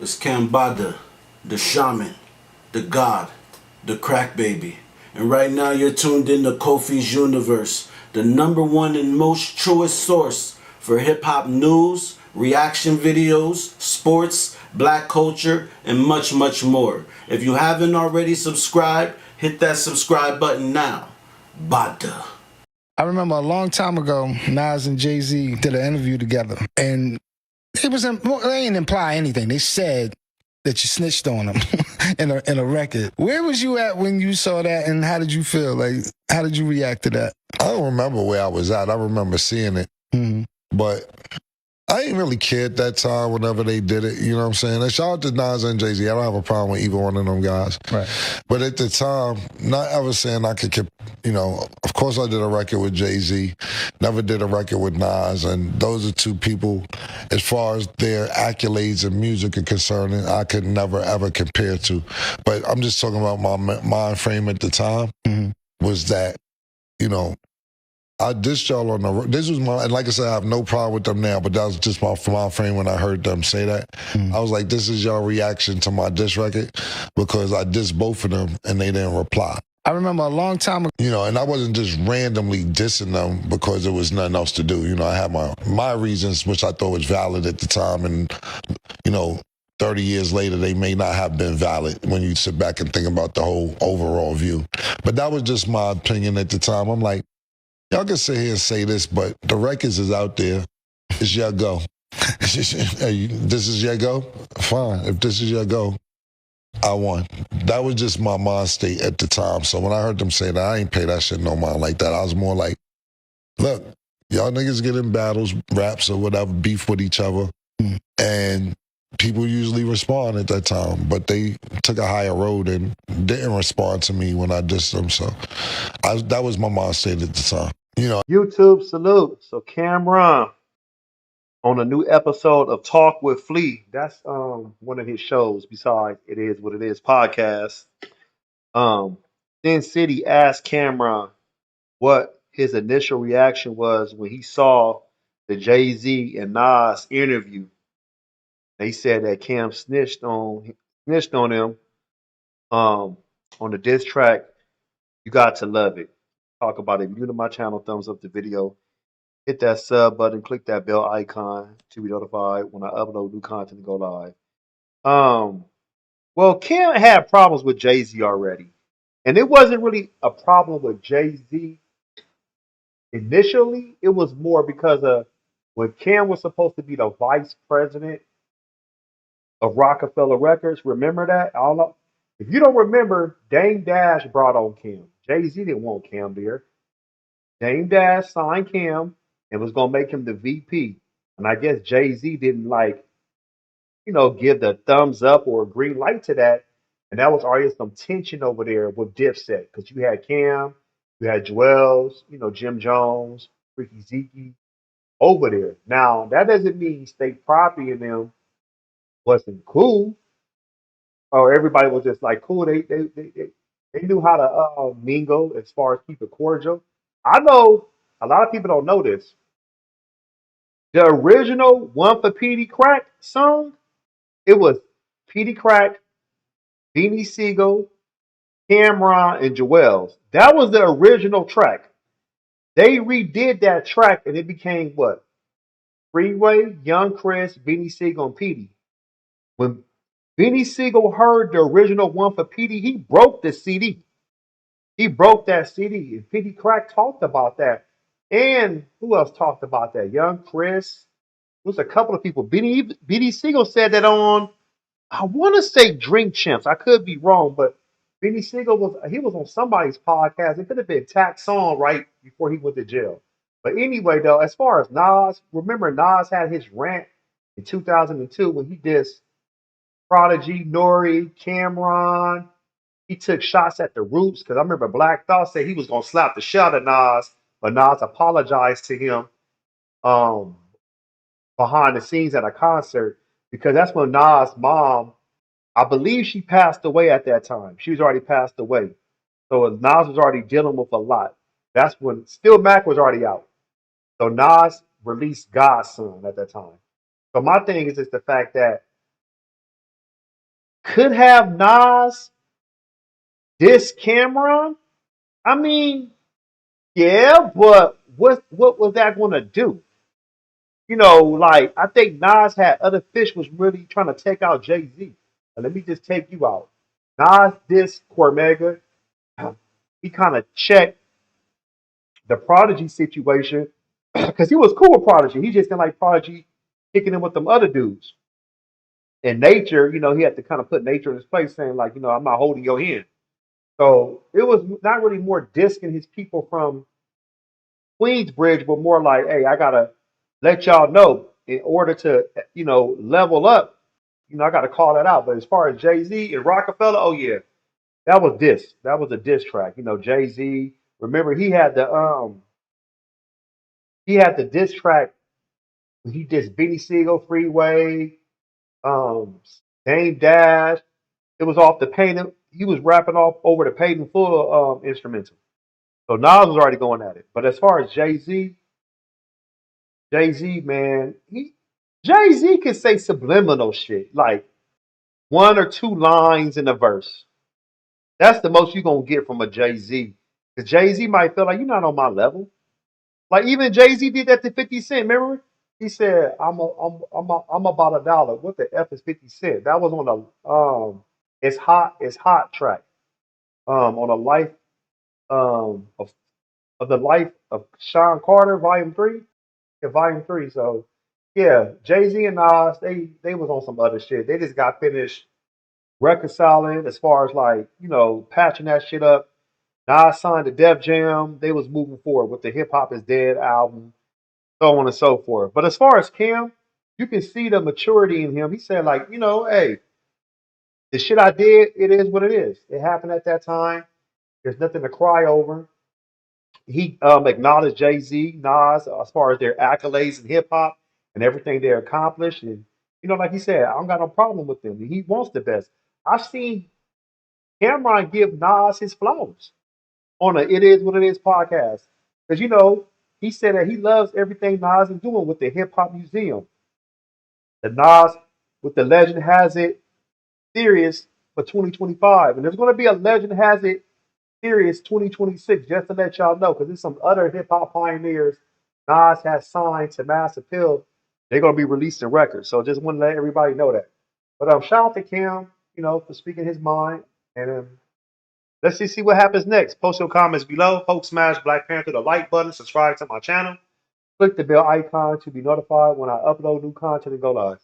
It's Kambada, the shaman, the god, the crack baby. And right now you're tuned in to Kofi's Universe, the number one and most truest source for hip hop news, reaction videos, sports, black culture, and much, much more. If you haven't already subscribed, hit that subscribe button now. Bada. I remember a long time ago, Nas and Jay-Z did an interview together, and they didn't imply anything. They said that you snitched on them in a record. Where was you at when you saw that, and how did you feel? Like, how did you react to that? I don't remember where I was at. I remember seeing it, but I ain't really cared that time whenever they did it. You know what I'm saying? And shout out to Nas and Jay-Z. I don't have a problem with either one of them guys. Right. But at the time, not ever saying I could, of course I did a record with Jay-Z, never did a record with Nas, and those are two people, as far as their accolades and music are concerned, I could never, ever compare to. But I'm just talking about my mind frame at the time was that, I dissed y'all on this was my, and like I said, I have no problem with them now, but that was just my frame when I heard them say that. I was like, this is your reaction to my diss record, because I dissed both of them and they didn't reply. I remember a long time ago. And I wasn't just randomly dissing them because there was nothing else to do. I had my reasons, which I thought was valid at the time, and, 30 years later, they may not have been valid when you sit back and think about the whole overall view. But that was just my opinion at the time. I'm like, y'all can sit here and say this, but the records is out there. It's your go. This is your go? Fine. If this is your go, I won. That was just my mind state at the time. So when I heard them say that, I ain't pay that shit no mind like that. I was more like, look, y'all niggas get in battles, raps or whatever, beef with each other. And people usually respond at that time, but they took a higher road and didn't respond to me when I dissed them. So that was my mind state at the time. YouTube salute. So Cameron on a new episode of Talk with Flea. That's one of his shows besides It Is What It Is podcast. Sin City asked Cameron what his initial reaction was when he saw the Jay-Z and Nas interview. They said that Cam snitched on him on the diss track. You got to love it. Talk about it. If you're new to my channel, thumbs up the video. Hit that sub button, click that bell icon to be notified when I upload new content and go live. Well, Kim had problems with Jay-Z already. And it wasn't really a problem with Jay-Z initially. It was more because of when Kim was supposed to be the vice president of Rockefeller Records. Remember that? I don't know. If you don't remember, Dame Dash brought on Kim. Jay-Z didn't want Kim there. Dame Dash signed Kim and was going to make him the VP. And I guess Jay-Z didn't give the thumbs up or green light to that. And that was already some tension over there with Dipset, because you had Cam, you had Joel's, Jim Jones, Freaky Zeke over there. Now, that doesn't mean State Property and them wasn't cool, or everybody was just like cool. They knew how to mingle as far as keep it cordial. I know a lot of people don't know this. The original One for Petey Crack song, it was Petey Crack, Beanie Siegel, Cameron, and Joel's. That was the original track. They redid that track and it became what? Freeway, Young Chris, Beanie Siegel, and Petey. When Beanie Siegel heard the original One for Petey, he broke the CD. He broke that CD. And Petey Crack talked about that. And who else talked about that? Young Chris. There was a couple of people. Beanie Siegel said that on, I want to say Drink Champs. I could be wrong, but Beanie Siegel was on somebody's podcast. It could have been Tax On right before he went to jail. But anyway, though, as far as Nas, remember Nas had his rant in 2002 when he dissed Prodigy, Nori, Cameron. He took shots at the Roots, because I remember Black Thought said he was gonna slap the shit out of Nas, but Nas apologized to him um, behind the scenes at a concert, because that's when Nas' mom, I believe she passed away at that time. She was already passed away. So Nas was already dealing with a lot. That's when Still Mac was already out. So Nas released God's Son at that time. So my thing is just the fact that Could have Nas diss Cameron? I mean, yeah, but what was that going to do? Like I think Nas had other fish was really trying to take out Jay-Z. Let me just take you out. Nas dissed Cormega. He kind of checked the Prodigy situation because he was cool with Prodigy. He just didn't like Prodigy kicking in with them other dudes. And Nature, he had to kind of put Nature in his place, saying like, I'm not holding your hand. So it was not really more disking his people from Queensbridge, but more like, hey, I gotta let y'all know in order to, level up. I gotta call that out. But as far as Jay-Z and Rockefeller, oh yeah, that was diss. That was a diss track. Jay-Z. Remember, he had the diss track. He dissed Benny Siegel, Freeway, um, Dame Dash. It was off the Paid. He was rapping off over the Paid in Full instrumental. So Nas was already going at it. But as far as Jay-Z, man, Jay-Z can say subliminal shit, like one or two lines in a verse. That's the most you're gonna get from a Jay-Z. Because Jay-Z might feel like you're not on my level. Like even Jay-Z did that to 50 Cent, remember? He said, I'm about $1. What the F is 50 Cent? That was on the It's Hot track. On a life of the life of Sean Carter, volume three. Yeah, volume three. So yeah, Jay-Z and Nas, they was on some other shit. They just got finished reconciling as far as like, patching that shit up. Nas signed to Def Jam. They was moving forward with the Hip Hop Is Dead album, so on and so forth. But as far as Cam, you can see the maturity in him. He said, like, hey, the shit I did, it is what it is. It happened at that time. There's nothing to cry over. He acknowledged Jay-Z, Nas, as far as their accolades in hip hop and everything they accomplished. And, like he said, I don't got no problem with them. He wants the best. I've seen Cameron give Nas his flowers on a It Is What It Is podcast. Because, he said that he loves everything Nas is doing with the Hip Hop Museum. The Nas with the Legend Has It series for 2025. And there's going to be a Legend Has It series 2026, just to let y'all know, because there's some other hip hop pioneers Nas has signed to Mass Appeal. They're going to be releasing records. So just want to let everybody know that. But shout out to Cam, for speaking his mind. And let's see what happens next. Post your comments below. Folks, smash Black Panther, the like button, subscribe to my channel. Click the bell icon to be notified when I upload new content and go live.